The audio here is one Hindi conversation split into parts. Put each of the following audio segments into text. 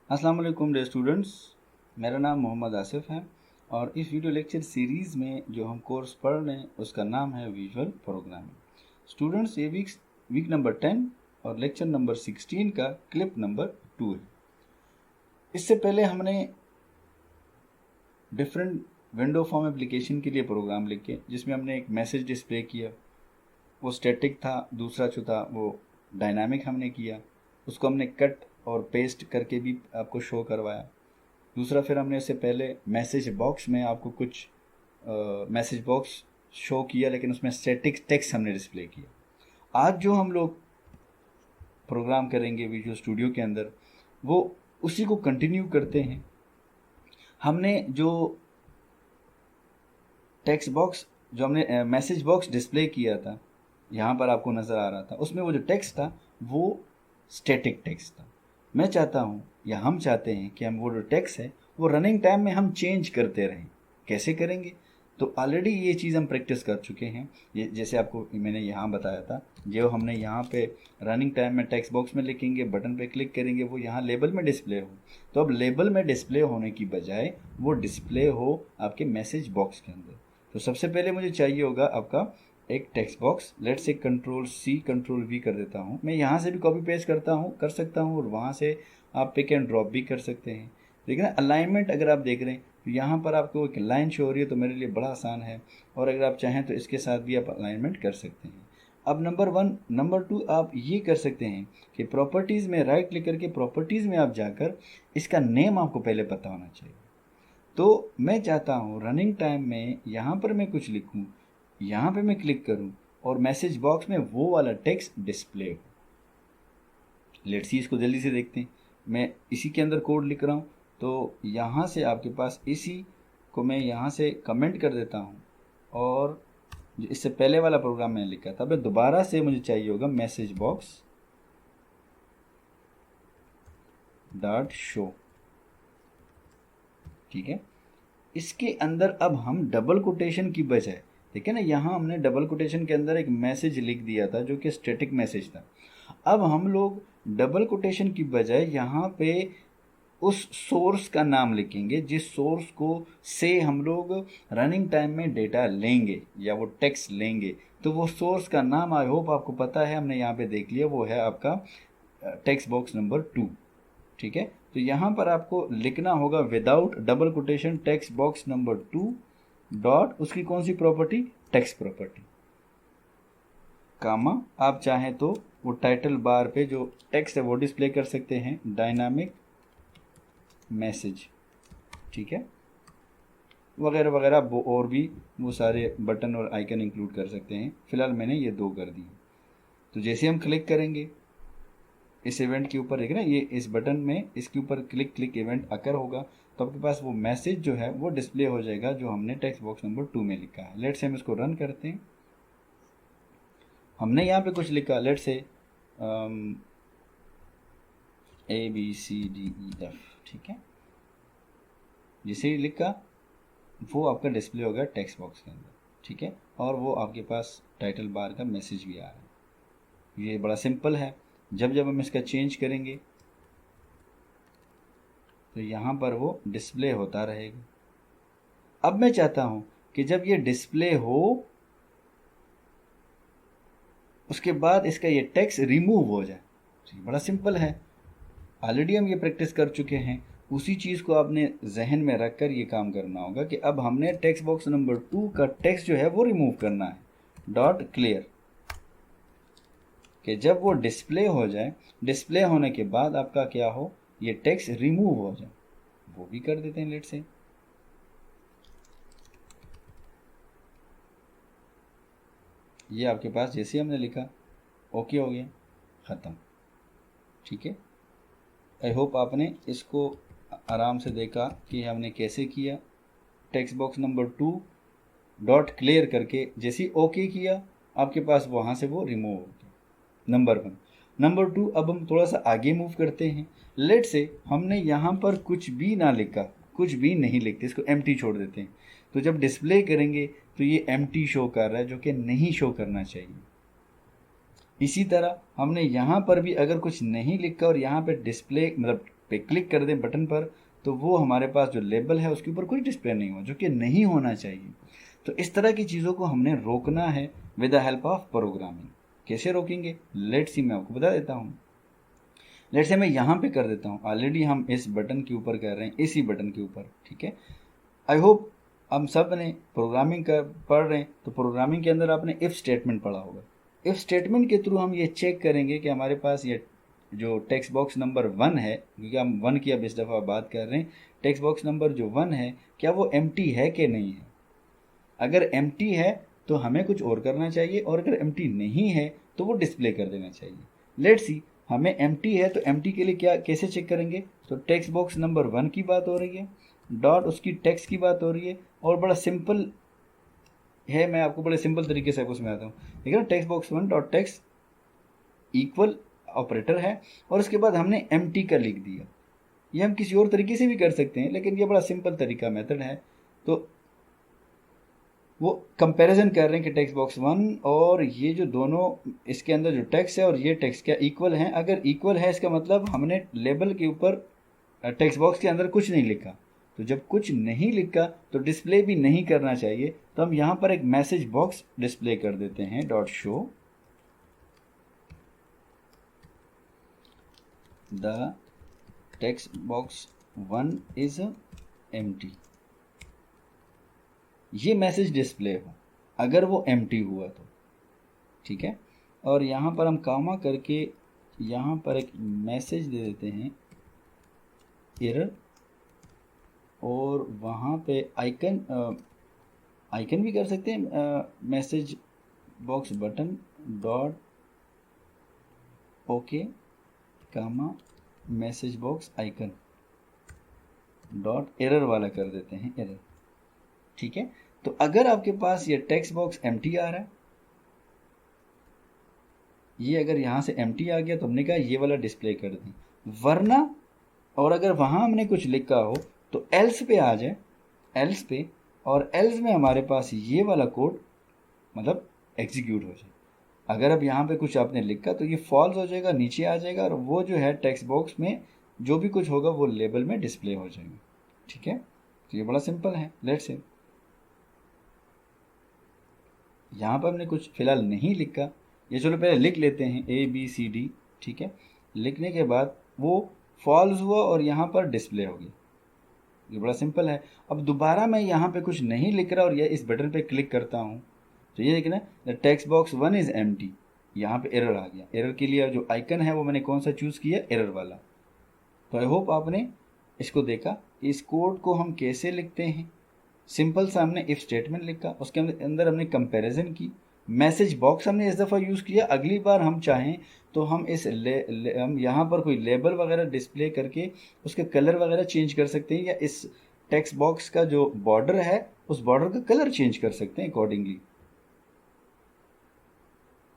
अस्सलाम वालेकुम डियर स्टूडेंट्स, मेरा नाम मोहम्मद आसिफ है और इस वीडियो लेक्चर सीरीज़ में जो हम कोर्स पढ़ रहे हैं उसका नाम है विजुअल प्रोग्रामिंग। स्टूडेंट्स, ये वीक नंबर 10 और लेक्चर नंबर 16 का क्लिप नंबर 2 है। इससे पहले हमने डिफरेंट विंडो फॉर्म एप्लीकेशन के लिए प्रोग्राम लिखे जिसमें हमने एक मैसेज डिस्प्ले किया, वो स्टैटिक था। दूसरा जो था वो डायनामिक हमने किया, उसको हमने कट और पेस्ट करके भी आपको शो करवाया। दूसरा फिर हमने इससे पहले मैसेज बॉक्स में आपको कुछ मैसेज बॉक्स शो किया, लेकिन उसमें स्टैटिक टेक्स्ट हमने डिस्प्ले किया। आज जो हम लोग प्रोग्राम करेंगे विजुअल स्टूडियो के अंदर वो उसी को कंटिन्यू करते हैं। हमने जो टेक्स्ट बॉक्स जो हमने मैसेज बॉक्स डिस्प्ले किया था, यहाँ पर आपको नज़र आ रहा था, उसमें वो जो टेक्स्ट था वो स्टैटिक टेक्स्ट था। मैं चाहता हूँ या हम चाहते हैं कि हम वो जो टेक्स्ट है वो रनिंग टाइम में हम चेंज करते रहें। कैसे करेंगे? तो ऑलरेडी ये चीज़ हम प्रैक्टिस कर चुके हैं। ये जैसे आपको मैंने यहाँ बताया था, जो हमने यहाँ पे रनिंग टाइम में टेक्स्ट बॉक्स में लिखेंगे, बटन पे क्लिक करेंगे, वो यहाँ लेबल में डिस्प्ले हो। तो अब लेबल में डिस्प्ले होने की बजाय वो डिस्प्ले हो आपके मैसेज बॉक्स के अंदर। तो सबसे पहले मुझे चाहिए होगा आपका एक text box. Let's say control C control V कर देता हूँ। मैं यहाँ से भी कॉपी पेस्ट कर सकता हूँ और वहाँ से आप पिक एंड ड्रॉप भी कर सकते हैं। लेकिन अलाइनमेंट अगर आप देख रहे हैं तो यहाँ पर आपको एक लाइन शो हो रही है, तो मेरे लिए बड़ा आसान है। और अगर आप चाहें तो इसके साथ भी आप अलाइनमेंट कर सकते हैं। अब नंबर 1, नंबर 2 आप ये कर सकते हैं कि प्रॉपर्टीज़ में राइट क्लिक करके प्रॉपर्टीज़ में आप जाकर इसका नेम आपको पहले पता होना चाहिए। तो मैं चाहता हूँ रनिंग टाइम में यहाँ पर मैं कुछ लिखूँ, यहाँ पे मैं क्लिक करूँ और मैसेज बॉक्स में वो वाला टेक्स्ट डिस्प्ले हो। लेट्स सी, इसको जल्दी से देखते हैं। मैं इसी के अंदर कोड लिख रहा हूँ, तो यहाँ से आपके पास इसी को मैं यहाँ से कमेंट कर देता हूँ और जो इससे पहले वाला प्रोग्राम मैंने लिखा था, मैं दोबारा से मुझे चाहिए होगा मैसेज बॉक्स डॉट शो। ठीक है, इसके अंदर अब हम डबल कोटेशन की बजाय, देखिए ना, यहाँ हमने डबल कोटेशन के अंदर एक मैसेज लिख दिया था जो कि स्टैटिक मैसेज था। अब हम लोग डबल कोटेशन की बजाय यहाँ पे उस सोर्स का नाम लिखेंगे जिस सोर्स को से हम लोग रनिंग टाइम में डेटा लेंगे या वो टेक्स्ट लेंगे। तो वो सोर्स का नाम आई होप आपको पता है, हमने यहाँ पे देख लिया, वो है आपका टेक्स्ट बॉक्स नंबर 2। ठीक है, तो यहाँ पर आपको लिखना होगा without double quotation text box number 2 dot उसकी कौन सी प्रॉपर्टी, टेक्स्ट प्रॉपर्टी, कामा। आप चाहें तो वो टाइटल बार पे जो टेक्स्ट है वो डिस्प्ले कर सकते हैं, डायनामिक मैसेज। ठीक है, वगैरह वगैरह, वो और भी वो सारे बटन और आइकन इंक्लूड कर सकते हैं। फिलहाल मैंने ये 2 कर दिए। तो जैसे हम क्लिक करेंगे इस इवेंट के ऊपर, देख रहे हैं, ये इस बटन में इसके ऊपर क्लिक इवेंट अकर होगा, तो आपके पास वो मैसेज जो है वो डिस्प्ले हो जाएगा जो हमने टेक्स्ट बॉक्स नंबर 2 में लिखा है। लेट्स से हम इसको रन करते हैं। हमने यहाँ पे कुछ लिखा, लेट्स से ABCDEF। ठीक है, जिसे ही लिखा वो आपका डिस्प्ले होगा टेक्स्ट बॉक्स के अंदर। ठीक है, और वो आपके पास टाइटल बार का मैसेज भी आ रहा है। ये बड़ा सिंपल है। जब जब हम इसका चेंज करेंगे तो यहाँ पर वो डिस्प्ले होता रहेगा। अब मैं चाहता हूँ कि जब ये डिस्प्ले हो उसके बाद इसका ये टेक्स्ट रिमूव हो जाए। तो बड़ा सिंपल है, ऑलरेडी हम ये प्रैक्टिस कर चुके हैं। उसी चीज़ को आपने जहन में रख कर ये काम करना होगा कि अब हमने टेक्स्ट बॉक्स नंबर 2 का टेक्स्ट जो है वो रिमूव करना है। डॉट क्लियर, कि जब वो डिस्प्ले हो जाए, डिस्प्ले होने के बाद आपका क्या हो, ये टेक्स्ट रिमूव हो जाए। वो भी कर देते हैं। लेट से ये आपके पास जैसे हमने लिखा ओके हो गया, ख़त्म। ठीक है, आई होप आपने इसको आराम से देखा कि हमने कैसे किया। Text box number 2 dot clear करके जैसे ही ओके किया, आपके पास वहाँ से वो रिमूव हो गया। नंबर 1। नंबर 2, अब हम थोड़ा सा आगे मूव करते हैं। लेट से हमने यहाँ पर कुछ भी ना लिखा, कुछ भी नहीं लिखते, इसको एम्प्टी छोड़ देते हैं। तो जब डिस्प्ले करेंगे तो ये एम्प्टी शो कर रहा है, जो कि नहीं शो करना चाहिए। इसी तरह हमने यहाँ पर भी अगर कुछ नहीं लिखा और यहाँ पे डिस्प्ले मतलब पे क्लिक कर दें बटन पर, तो वो हमारे पास जो लेबल है उसके ऊपर कुछ डिस्प्ले नहीं हो, जो कि नहीं होना चाहिए। तो इस तरह की चीज़ों को हमने रोकना है with the help of programming. कैसे रोकेंगे, लेट्स सी, मैं आपको बता देता हूँ। लेट्स से मैं यहाँ पे कर देता हूँ, ऑलरेडी हम इस बटन के ऊपर कर रहे हैं, इसी बटन के ऊपर, ठीक है। आई होप हम सब ने प्रोग्रामिंग कर पढ़ रहे हैं, तो प्रोग्रामिंग के अंदर आपने इफ़ स्टेटमेंट पढ़ा होगा। इफ़ स्टेटमेंट के थ्रू हम ये चेक करेंगे कि हमारे पास ये जो टेक्स्ट बॉक्स नंबर 1 है, क्योंकि हम 1 की अब इस दफ़ा बात कर रहे हैं, टेक्स्ट बॉक्स नंबर जो 1 है क्या वो एम्प्टी है कि नहीं है। अगर एम्प्टी है तो हमें कुछ और करना चाहिए, और अगर एम्प्टी नहीं है तो वो डिस्प्ले कर देना चाहिए। लेट्स सी, हमें एम्प्टी है तो एम्प्टी के लिए क्या कैसे चेक करेंगे, तो टेक्स्ट बॉक्स नंबर 1 की बात हो रही है, डॉट उसकी टेक्स्ट की बात हो रही है, और बड़ा सिंपल है, मैं आपको बड़े सिंपल तरीके से आपको समझाता हूँ, ठीक है ना। Text box 1 dot text equal operator है, और उसके बाद हमने एम्प्टी का लिख दिया। ये हम किसी और तरीके से भी कर सकते हैं, लेकिन ये बड़ा सिंपल तरीका मेथड है। तो वो कंपैरिजन कर रहे हैं कि टेक्स्ट बॉक्स 1 और ये जो दोनों इसके अंदर जो टेक्स्ट है और ये टेक्स्ट क्या इक्वल हैं। अगर इक्वल है इसका मतलब हमने लेबल के ऊपर टेक्स्ट बॉक्स के अंदर कुछ नहीं लिखा। तो जब कुछ नहीं लिखा तो डिस्प्ले भी नहीं करना चाहिए, तो हम यहाँ पर एक मैसेज बॉक्स डिस्प्ले कर देते हैं, dot show the text box 1 is empty. ये मैसेज डिस्प्ले हो अगर वो एम्प्टी हुआ तो, ठीक है। और यहाँ पर हम कामा करके यहाँ पर एक मैसेज दे देते हैं एरर, और वहाँ पे आइकन आइकन भी कर सकते हैं, message box button dot OK comma message box icon dot error वाला कर देते हैं एरर, ठीक है। तो अगर आपके पास ये टेक्स्ट बॉक्स एम्प्टी आ रहा है, ये अगर यहाँ से एम्प्टी आ गया तो हमने कहा ये वाला डिस्प्ले कर दें, वरना और अगर वहाँ हमने कुछ लिखा हो तो एल्स पे आ जाए, एल्स पे, और एल्स में हमारे पास ये वाला कोड मतलब एग्जीक्यूट हो जाए। अगर अब यहाँ पे कुछ आपने लिखा तो ये फॉल्स हो जाएगा, नीचे आ जाएगा, और वो जो है टेक्स्ट बॉक्स में जो भी कुछ होगा वो लेबल में डिस्प्ले हो जाएगा, ठीक है। तो ये बड़ा सिंपल है। लेट्स से यहाँ पर हमने कुछ फिलहाल नहीं लिखा, ये चलो पहले लिख लेते हैं ABCD, ठीक है। लिखने के बाद वो फॉल्स हुआ और यहाँ पर डिस्प्ले हो गया, ये बड़ा सिंपल है। अब दोबारा मैं यहाँ पे कुछ नहीं लिख रहा और ये इस बटन पे क्लिक करता हूँ, तो ये देखना the text box 1 is empty, यहाँ पे एरर आ गया। एरर के लिए जो आइकन है वो मैंने कौन सा चूज़ किया, एरर वाला। तो आई होप आपने इसको देखा। इस कोड को हम कैसे लिखते हैं, सिंपल सा हमने इफ स्टेटमेंट लिखा, उसके अंदर हमने कंपैरिजन की, मैसेज बॉक्स हमने इस दफ़ा यूज़ किया। अगली बार हम चाहें तो हम हम यहाँ पर कोई लेबल वगैरह डिस्प्ले करके उसके कलर वगैरह चेंज कर सकते हैं, या इस टेक्स्ट बॉक्स का जो बॉर्डर है उस बॉर्डर का कलर चेंज कर सकते हैं अकॉर्डिंगली,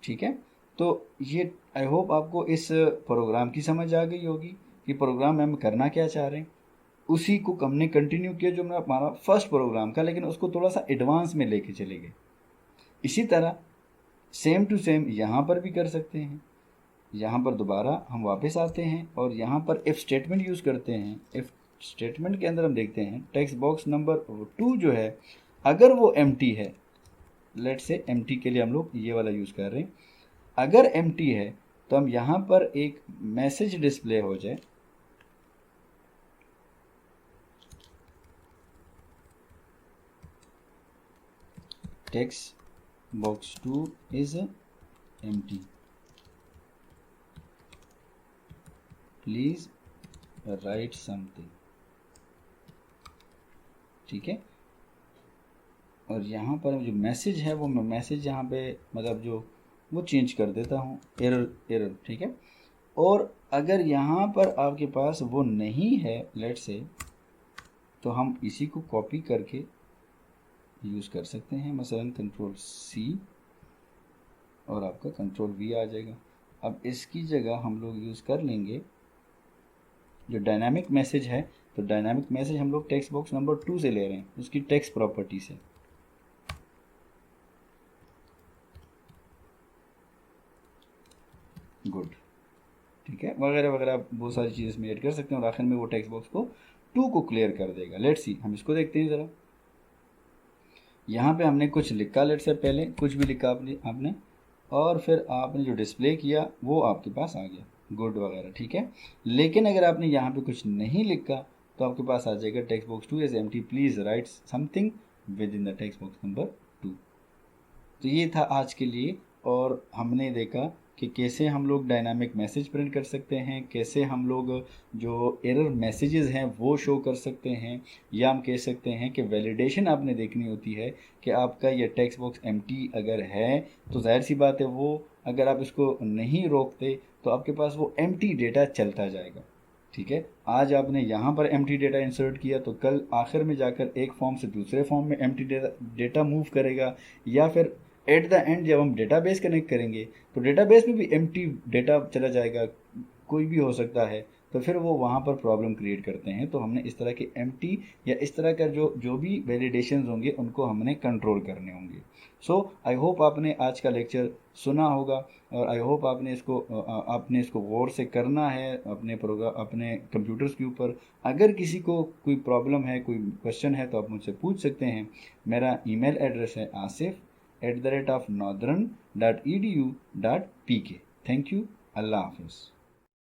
ठीक है। तो ये आई होप आपको इस प्रोग्राम की समझ आ गई होगी कि प्रोग्राम में हम करना क्या चाह रहे हैं। उसी को हमने कंटिन्यू किया जो हमारा फर्स्ट प्रोग्राम था, लेकिन उसको थोड़ा सा एडवांस में लेके चले गए। इसी तरह सेम टू सेम यहाँ पर भी कर सकते हैं। यहाँ पर दोबारा हम वापस आते हैं और यहाँ पर इफ़ स्टेटमेंट यूज़ करते हैं। इफ़ स्टेटमेंट के अंदर हम देखते हैं टेक्स्ट बॉक्स नंबर 2 जो है, अगर वो एम्प्टी है, लेट से एम्प्टी के लिए हम लोग ये वाला यूज़ कर रहे हैं, अगर एम्प्टी है तो हम यहाँ पर एक मैसेज डिस्प्ले हो जाए, text box 2 is empty, please right something, ठीक है। और यहाँ पर जो मैसेज है वो मैं मैसेज यहाँ पे मतलब जो वो चेंज कर देता हूँ, एरर एरर, ठीक है। और अगर यहाँ पर आपके पास वो नहीं है लेट से, तो हम इसी को कॉपी करके यूज़ कर सकते हैं, मसलन Ctrl+C और आपका Ctrl+V आ जाएगा। अब इसकी जगह हम लोग यूज़ कर लेंगे जो डायनामिक मैसेज है, तो डायनामिक मैसेज हम लोग टेक्स्ट बॉक्स नंबर 2 से ले रहे हैं, उसकी टेक्स्ट प्रॉपर्टी से। गुड, ठीक है, वगैरह वगैरह आप बहुत सारी चीज़ें इसमें ऐड कर सकते हैं और आखिर में वो टेक्स्ट बॉक्स को 2 को क्लियर कर देगा। लेट्स सी, हम इसको देखते हैं ज़रा। यहाँ पे हमने कुछ लिखा, लेट्स से पहले कुछ भी लिखा आपने और फिर आपने जो डिस्प्ले किया वो आपके पास आ गया, गुड वगैरह, ठीक है। लेकिन अगर आपने यहाँ पे कुछ नहीं लिखा तो आपके पास आ जाएगा text box 2 is empty, please right something with in the text box number 2। तो ये था आज के लिए, और हमने देखा कि कैसे हम लोग डायनामिक मैसेज प्रिंट कर सकते हैं, कैसे हम लोग जो एरर मैसेजेस हैं वो शो कर सकते हैं, या हम कह सकते हैं कि वैलिडेशन आपने देखनी होती है कि आपका ये टेक्स्ट बॉक्स एम्प्टी अगर है तो जाहिर सी बात है वो, अगर आप इसको नहीं रोकते तो आपके पास वो एम्प्टी डेटा चलता जाएगा। ठीक है, आज आपने यहाँ पर एम्प्टी डेटा इंसर्ट किया तो कल आखिर में जाकर एक फॉर्म से दूसरे फॉर्म में एम्प्टी डेटा मूव करेगा, या फिर एट द एंड जब हम डेटाबेस कनेक्ट करेंगे तो डेटाबेस में भी एम्प्टी डेटा चला जाएगा, कोई भी हो सकता है, तो फिर वो वहाँ पर प्रॉब्लम क्रिएट करते हैं। तो हमने इस तरह के एम्प्टी या इस तरह का जो जो भी वैलिडेशंस होंगे उनको हमने कंट्रोल करने होंगे। सो आई होप आपने आज का लेक्चर सुना होगा, और आई होप आपने इसको गौर से करना है अपने प्रोग्राम, अपने कंप्यूटर्स के ऊपर। अगर किसी को कोई प्रॉब्लम है, कोई क्वेश्चन है, तो आप मुझसे पूछ सकते हैं। मेरा ईमेल एड्रेस है asif@northern.edu.pk। थैंक यू, अल्लाह हाफिज़।